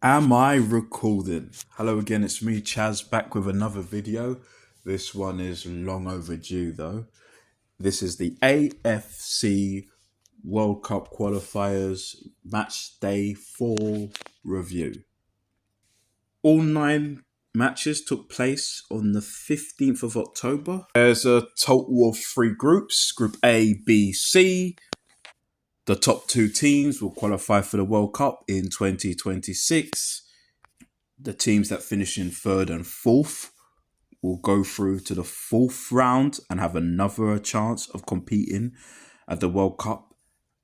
Am I recording? Hello again, it's me, Chaz, back with another video. This one is long overdue though. This is the AFC World Cup Qualifiers Match Day 4 review. All 9 matches took place on the 15th of October. There's a total of 3 groups, Group A, B, C. The top 2 teams will qualify for the World Cup in 2026. The teams that finish in 3rd and 4th will go through to the 4th round and have another chance of competing at the World Cup.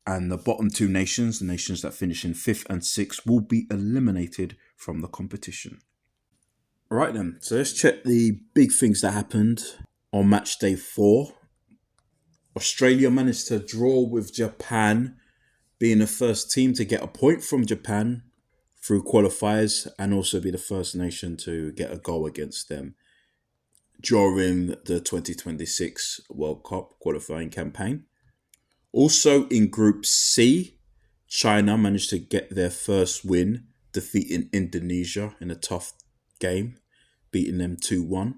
And the bottom 2 nations, the nations that finish in 5th and 6th, will be eliminated from the competition. All right then, so let's check the big things that happened on match day 4. Australia managed to draw with Japan, being the first team to get a point from Japan through qualifiers and also be the first nation to get a goal against them during the 2026 World Cup qualifying campaign. Also in Group C, China managed to get their first win, defeating Indonesia in a tough game, beating them 2-1.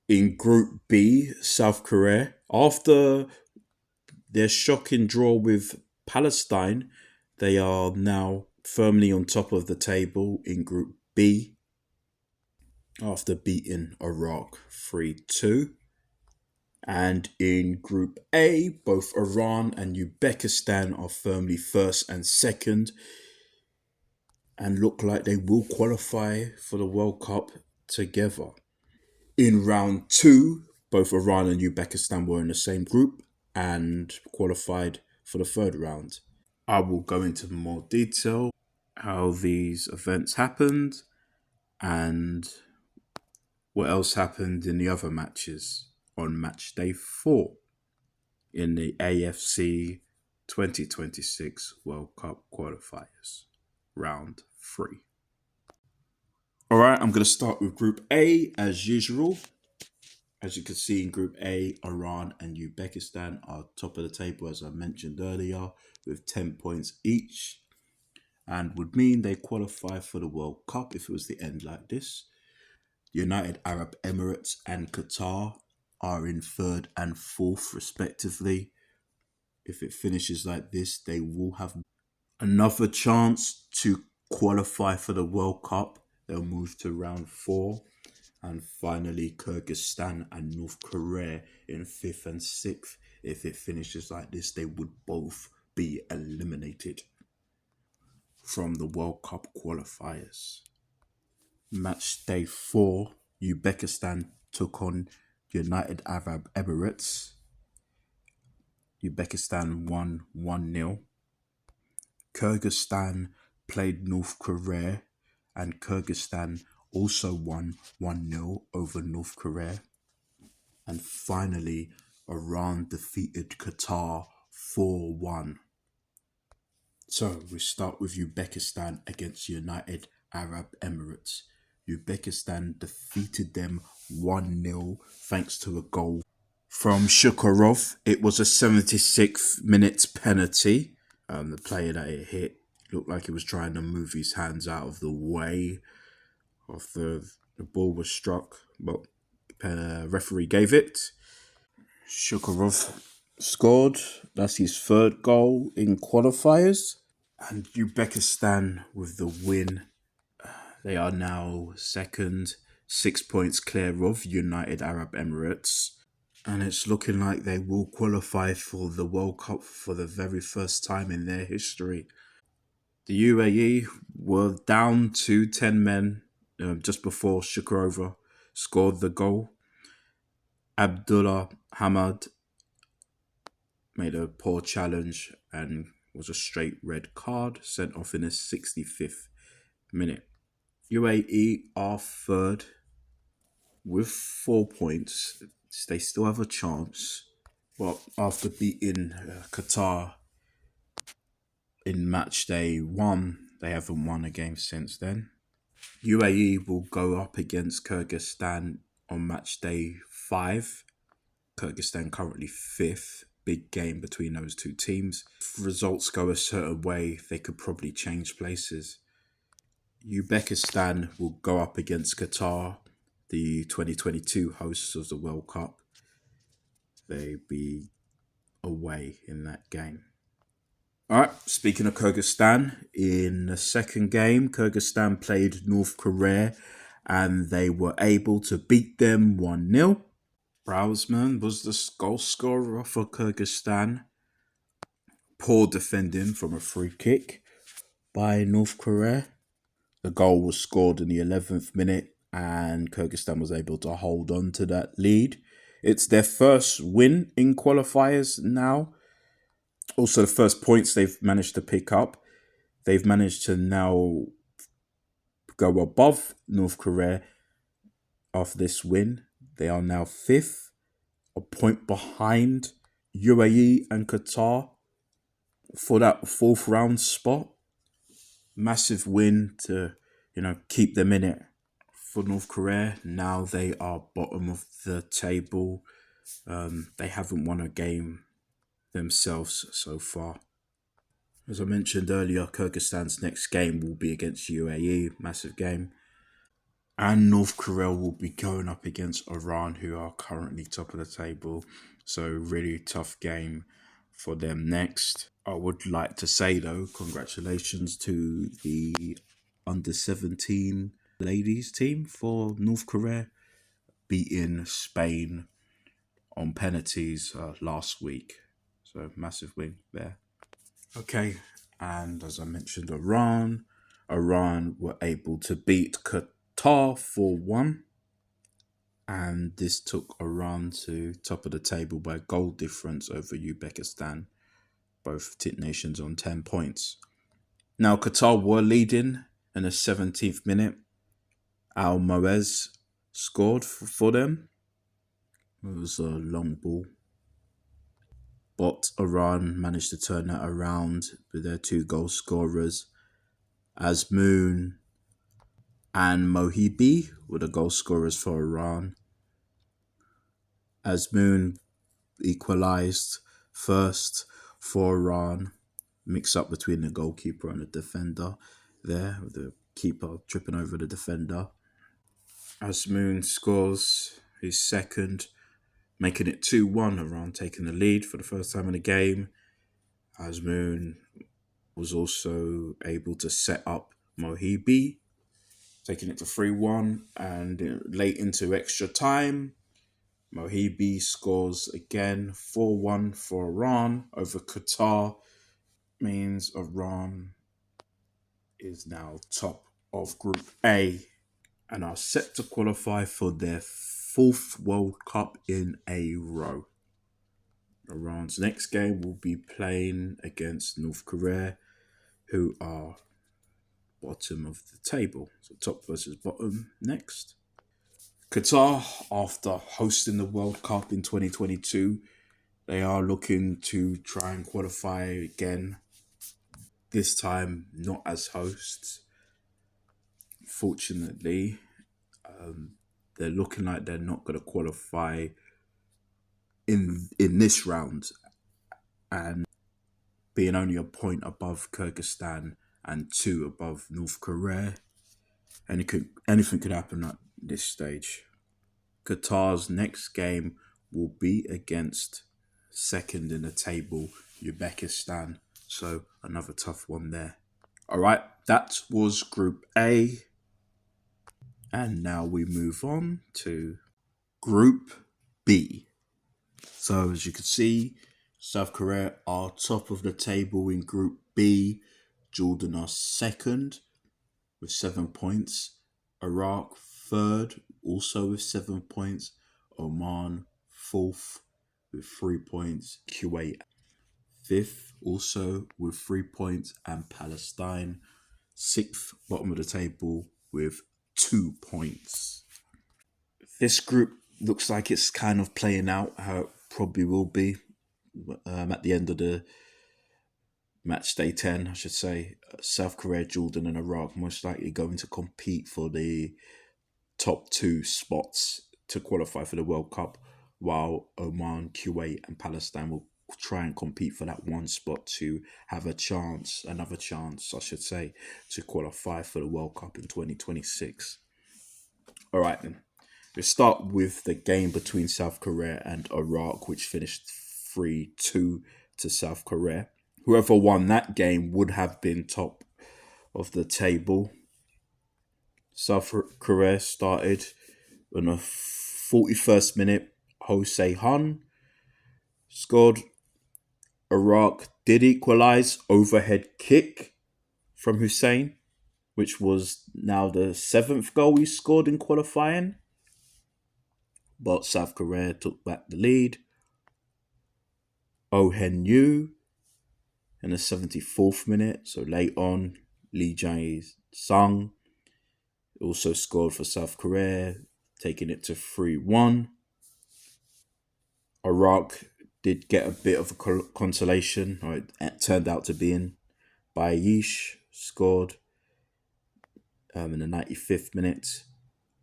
In Group B, South Korea, after their shocking draw with Palestine, they are now firmly on top of the table in Group B after beating Iraq 3-2. And in Group A, both Iran and Uzbekistan are firmly 1st and 2nd and look like they will qualify for the World Cup together. In round 2, both Iran and Uzbekistan were in the same group and qualified for the 3rd round. I will go into more detail how these events happened and what else happened in the other matches on match day 4 in the AFC 2026 World Cup qualifiers, round 3. All right, I'm going to start with Group A as usual. As you can see in Group A, Iran and Uzbekistan are top of the table, as I mentioned earlier, with 10 points each, and would mean they qualify for the World Cup if it was the end like this. United Arab Emirates and Qatar are in 3rd and 4th respectively. If it finishes like this, they will have another chance to qualify for the World Cup. They'll move to round 4. And finally, Kyrgyzstan and North Korea in 5th and 6th. If it finishes like this, they would both be eliminated from the World Cup qualifiers. Match day 4, Uzbekistan took on United Arab Emirates. Uzbekistan won 1-0. Kyrgyzstan played North Korea and Kyrgyzstan also won 1-0 over North Korea. And finally, Iran defeated Qatar 4-1. So we start with Uzbekistan against United Arab Emirates. Uzbekistan defeated them 1-0 thanks to a goal from Shukurov. It was a 76th minute penalty. The player that it hit looked like he was trying to move his hands out of the way after the ball was struck, but referee gave it. Shukurov scored. That's his 3rd goal in qualifiers. And Uzbekistan with the win. They are now 2nd, 6 points clear of United Arab Emirates. And it's looking like they will qualify for the World Cup for the very first time in their history. The UAE were down to 10 men just before Shukurova scored the goal. Abdullah Hamad made a poor challenge and was a straight red card sent off in the 65th minute. UAE are 3rd with 4 points. They still have a chance, but after beating Qatar in match day 1, they haven't won a game since then. UAE will go up against Kyrgyzstan on match day 5. Kyrgyzstan currently 5th. Big game between those 2 teams. If results go a certain way, they could probably change places. Uzbekistan will go up against Qatar, the 2022 hosts of the World Cup. They be away in that game. All right, speaking of Kyrgyzstan, in the second game, Kyrgyzstan played North Korea and they were able to beat them 1-0. Brausman was the goal scorer for Kyrgyzstan. Poor defending from a free kick by North Korea. The goal was scored in the 11th minute and Kyrgyzstan was able to hold on to that lead. It's their first win in qualifiers now. Also, the first points they've managed to pick up. They've managed to now go above North Korea after this win. They are now fifth, a point behind UAE and Qatar for that fourth round spot. Massive win to, keep them in it. For North Korea, now they are bottom of the table. They haven't won a game themselves so far. As I mentioned earlier, Kyrgyzstan's next game will be against UAE, massive game. And North Korea will be going up against Iran, who are currently top of the table. So really tough game for them next. I would like to say though, congratulations to the under-17 ladies team for North Korea, beating Spain on penalties last week. So massive win there. Okay, and as I mentioned, Iran were able to beat Qatar 4-1. And this took Iran to top of the table by goal difference over Uzbekistan. Both nations on 10 points. Now, Qatar were leading in the 17th minute. Al Moez scored for them. It was a long ball. But Iran managed to turn that around with their two goal scorers. Azmoun and Mohibi were the goal scorers for Iran. Azmoun equalised first for Iran. Mix up between the goalkeeper and the defender there, with the keeper tripping over the defender. Azmoun scores his second, making it 2-1. Iran taking the lead for the first time in the game. Azmoun was also able to set up Mohibi, taking it to 3-1. And late into extra time, Mohibi scores again, 4-1 for Iran over Qatar. Means Iran is now top of Group A and are set to qualify for their fourth World Cup in a row. Iran's next game will be playing against North Korea, who are bottom of the table. So top versus bottom next. Qatar, after hosting the World Cup in 2022, they are looking to try and qualify again. This time, not as hosts. Fortunately, they're looking like they're not going to qualify in this round, and being only a point above Kyrgyzstan and 2 above North Korea, anything could happen at this stage. Qatar's next game will be against second in the table, Uzbekistan. So another tough one there. All right, that was Group A. And now we move on to Group B. So as you can see, South Korea are top of the table in Group B. Jordan are second with 7 points. Iraq third, also with 7 points. Oman fourth with 3 points. Kuwait fifth, also with 3 points. And Palestine sixth, bottom of the table with 2 points. This group looks like it's kind of playing out how it probably will be at the end of the match day 10, I should say. South Korea, Jordan and Iraq most likely going to compete for the top 2 spots to qualify for the World Cup, while Oman, Kuwait and Palestine will try and compete for that one spot to have another chance, I should say, to qualify for the World Cup in 2026. All right, then. Let's start with the game between South Korea and Iraq, which finished 3-2 to South Korea. Whoever won that game would have been top of the table. South Korea started on the 41st minute. Ho Se-hun scored. Iraq did equalise, overhead kick from Hussein, which was now the 7th goal he scored in qualifying. But South Korea took back the lead. Oh Hen-yu in the 74th minute, so late on, Lee Jae-sung also scored for South Korea, taking it to 3-1. Iraq did get a bit of a consolation, or it turned out to be in. Bayish scored in the 95th minute.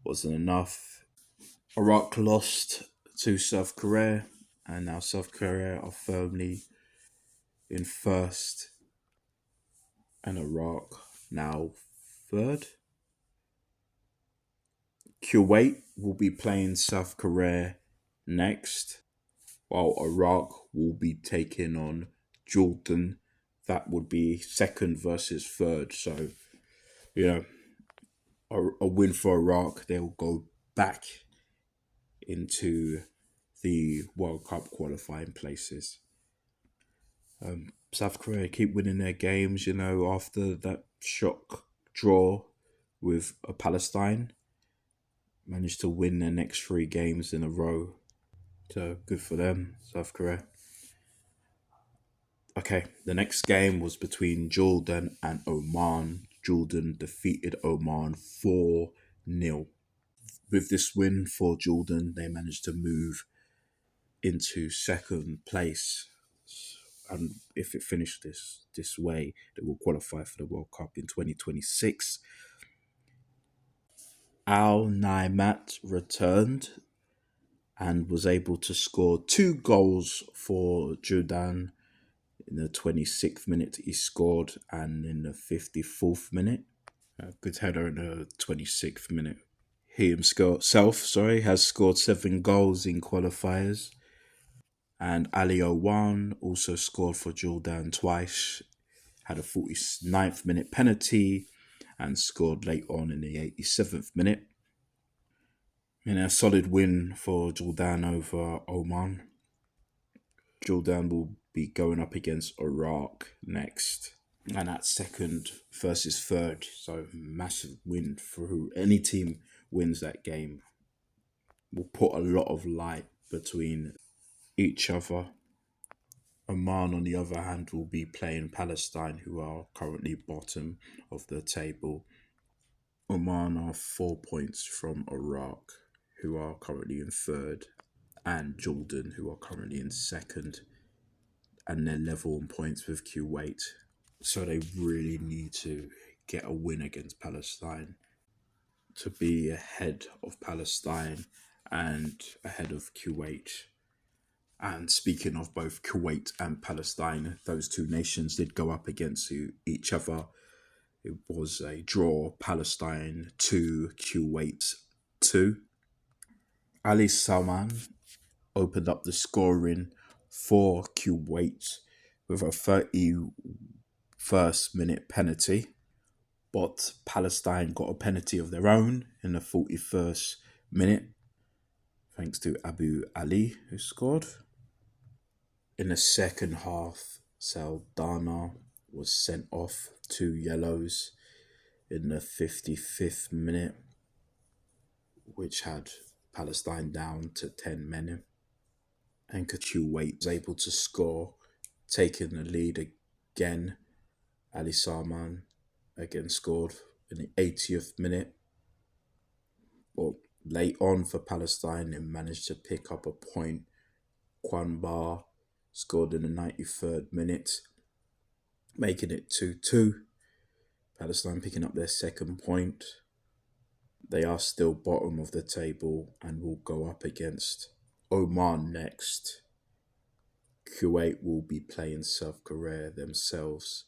Wasn't enough. Iraq lost to South Korea, and now South Korea are firmly in first, and Iraq now third. Kuwait will be playing South Korea next, while Iraq will be taking on Jordan. That would be second versus third. So, a win for Iraq, they'll go back into the World Cup qualifying places. South Korea keep winning their games, after that shock draw with Palestine. Managed to win their next 3 games in a row. So good for them, South Korea. Okay, the next game was between Jordan and Oman. Jordan defeated Oman 4-0. With this win for Jordan, they managed to move into second place. And if it finished this way, they will qualify for the World Cup in 2026. Al Naimat returned and was able to score 2 goals for Jordan. In the 26th minute, he scored, and in the 54th minute, a good header in the 26th minute. He himself, has scored 7 goals in qualifiers. And Ali Owan also scored for Jordan twice, had a 49th minute penalty, and scored late on in the 87th minute. In a solid win for Jordan over Oman. Jordan will be going up against Iraq next. And that's second versus third. So massive win for who any team wins that game. Will put a lot of light between each other. Oman, on the other hand, will be playing Palestine, who are currently bottom of the table. Oman are 4 points from Iraq, who are currently in third, and Jordan, who are currently in second, and they're level on points with Kuwait. So they really need to get a win against Palestine to be ahead of Palestine and ahead of Kuwait. And speaking of both Kuwait and Palestine, those two nations did go up against each other. It was a draw, Palestine 2, Kuwait 2. Ali Salman opened up the scoring for Kuwait with a 31st minute penalty. But Palestine got a penalty of their own in the 41st minute, thanks to Abu Ali, who scored. In the second half, Saldana was sent off 2 yellows in the 55th minute, which had Palestine down to 10 men. And Kuwait was able to score, taking the lead again. Ali Salman again scored in the 80th minute. But late on for Palestine, they managed to pick up a point. Quanbar scored in the 93rd minute, making it 2-2. Palestine picking up their second point. They are still bottom of the table and will go up against Oman next. Kuwait will be playing South Korea themselves.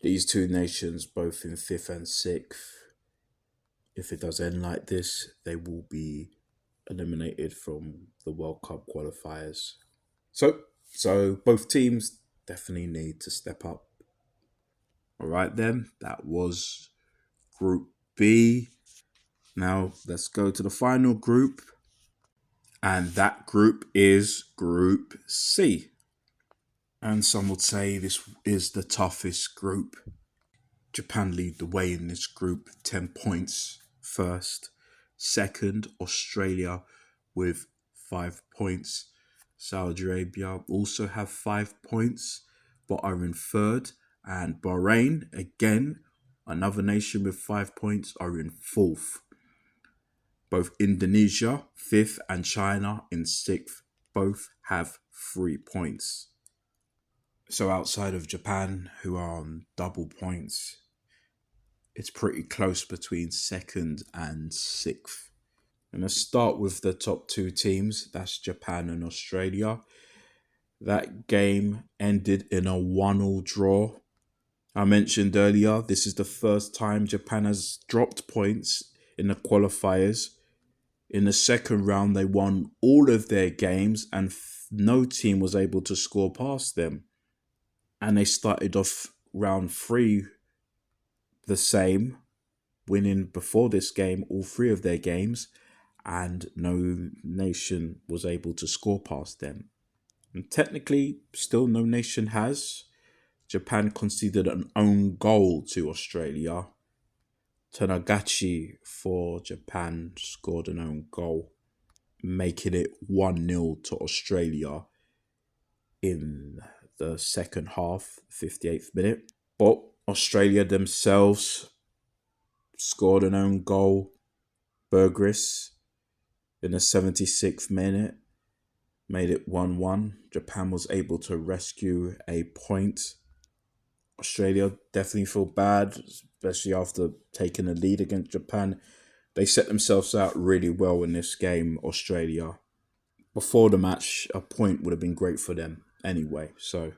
These two nations, both in fifth and sixth, if it does end like this, they will be eliminated from the World Cup qualifiers. So both teams definitely need to step up. All right, then that was Group B. Now let's go to the final group, and that group is Group C. And some would say this is the toughest group. Japan lead the way in this group, 10 points first. Second, Australia with 5 points. Saudi Arabia also have 5 points, but are in third. And Bahrain, again, another nation with 5 points, are in fourth. Both Indonesia, fifth, and China in sixth, both have 3 points. So outside of Japan, who are on double points, it's pretty close between second and sixth. And let's start with the top two teams. That's Japan and Australia. That game ended in a 1-1 draw. I mentioned earlier, this is the first time Japan has dropped points in the qualifiers. In the second round, they won all of their games and no team was able to score past them. And they started off round 3 the same, winning before this game all 3 of their games, and no nation was able to score past them. And technically, still no nation has. Japan conceded an own goal to Australia. Tanagachi for Japan scored an own goal, making it 1-0 to Australia in the second half, 58th minute. But Australia themselves scored an own goal, Burgess, in the 76th minute, made it 1-1. Japan was able to rescue a point. Australia definitely feel bad, especially after taking a lead against Japan. They set themselves out really well in this game, Australia. Before the match, a point would have been great for them anyway, so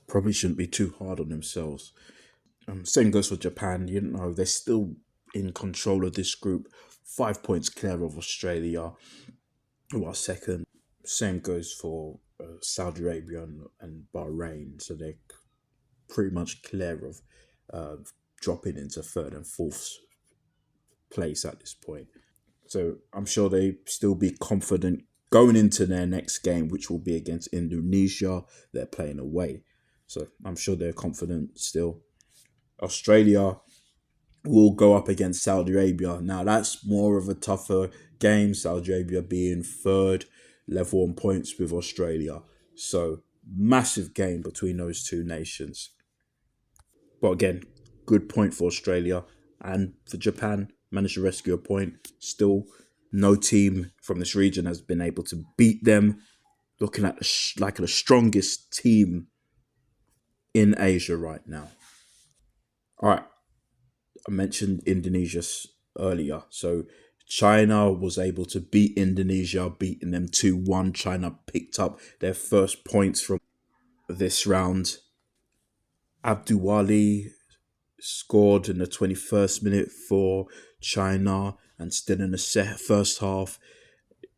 probably shouldn't be too hard on themselves. Same goes for Japan. You know, they're still in control of this group, 5 points clear of Australia, who are second. Same goes for Saudi Arabia and Bahrain, so they're pretty much clear of dropping into third and fourth place at this point. So I'm sure they still be confident going into their next game, which will be against Indonesia. They're playing away, so I'm sure they're confident still. Australia will go up against Saudi Arabia. Now that's more of a tougher game. Saudi Arabia being third, level on points with Australia. So massive game between those two nations. But again, good point for Australia, and for Japan, managed to rescue a point. Still, no team from this region has been able to beat them. Looking at like the strongest team in Asia right now. All right, I mentioned Indonesia earlier. So China was able to beat Indonesia, beating them 2-1. China picked up their first points from this round. Abdulwali scored in the 21st minute for China, and still in the first half,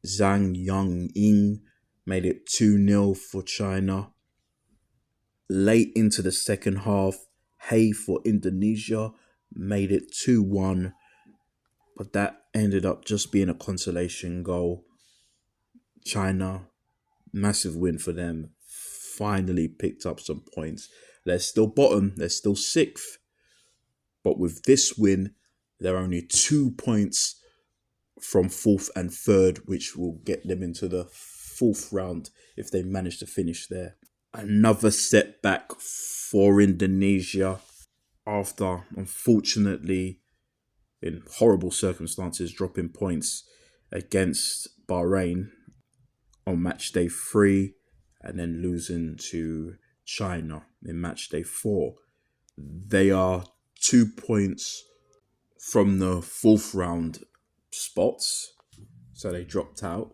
Zhang Yongying made it 2-0 for China. Late into the second half, Hay for Indonesia made it 2-1, but that ended up just being a consolation goal. China, massive win for them, finally picked up some points. They're still bottom, they're still sixth, but with this win, they're only 2 points from fourth and third, which will get them into the fourth round if they manage to finish there. Another setback for Indonesia after, unfortunately, in horrible circumstances, dropping points against Bahrain on match day 3 and then losing to China in match day 4. They are 2 points from the fourth round spots, so they dropped out.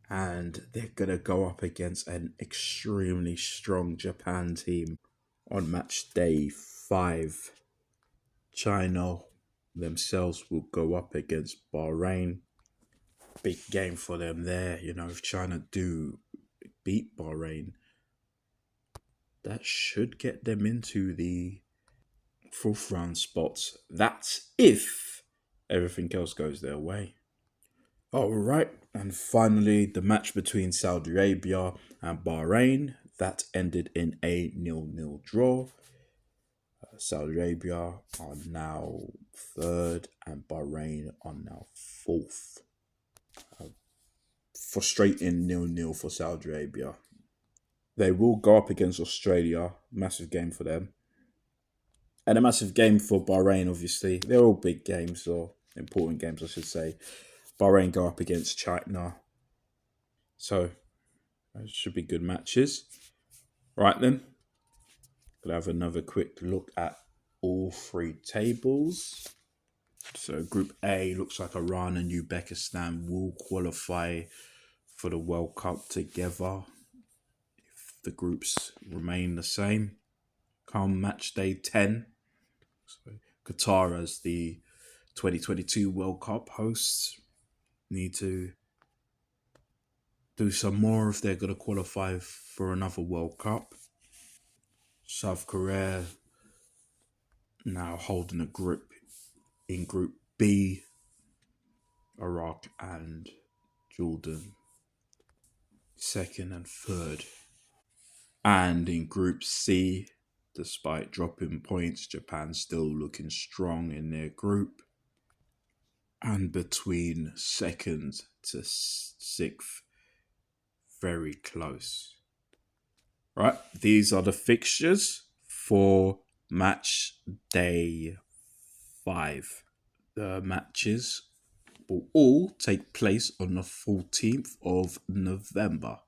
and they're going to go up against an extremely strong Japan team on match day 5. China themselves will go up against Bahrain. Big game for them there. You know, if China do beat Bahrain, that should get them into the fourth round spots. That's if everything else goes their way. All right, and finally, the match between Saudi Arabia and Bahrain that ended in a 0-0 draw. Saudi Arabia are now third, and Bahrain are now fourth. Frustrating 0-0 for Saudi Arabia. They will go up against Australia, massive game for them, and a massive game for Bahrain. Obviously, they're all big games or important games, I should say. Bahrain go up against China. So, it should be good matches. Right then, we'll have another quick look at all 3 tables. So, Group A looks like Iran and Uzbekistan will qualify for the World Cup together if the groups remain the same. Come match day 10, so Qatar as the 2022 World Cup hosts need to do some more if they're going to qualify for another World Cup. South Korea now holding a grip in Group B, Iraq and Jordan second and third. And in Group C, despite dropping points, Japan still looking strong in their group. And between second to sixth, very close. Right, these are the fixtures for match day 5. The matches will all take place on the 14th of November.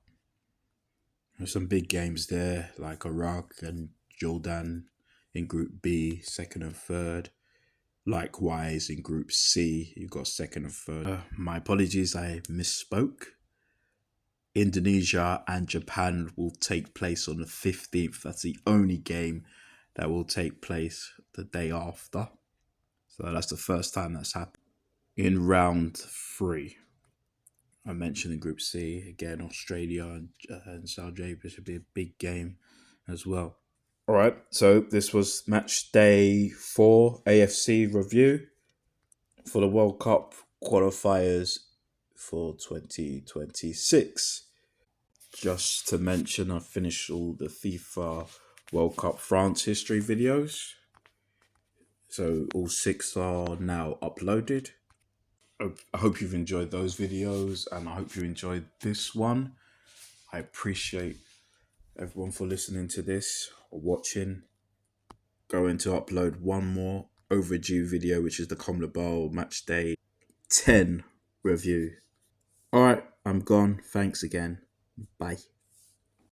There's some big games there, like Iraq and Jordan in Group B, second and third. Likewise, in Group C, you've got second and third. My apologies, I misspoke. Indonesia and Japan will take place on the 15th. That's the only game that will take place the day after. So that's the first time that's happened. In round 3, I mentioned in Group C, again, Australia and Saudi Arabia should be a big game as well. All right, so this was match day 4 AFC review for the World Cup qualifiers for 2026. Just to mention, I finished all the FIFA World Cup France history videos. So all 6 are now uploaded. I hope you've enjoyed those videos and I hope you enjoyed this one. I appreciate everyone for listening to this or watching. Going to upload one more overdue video, which is the CONMEBOL match day 10 review. All right, I'm gone. Thanks again. Bye.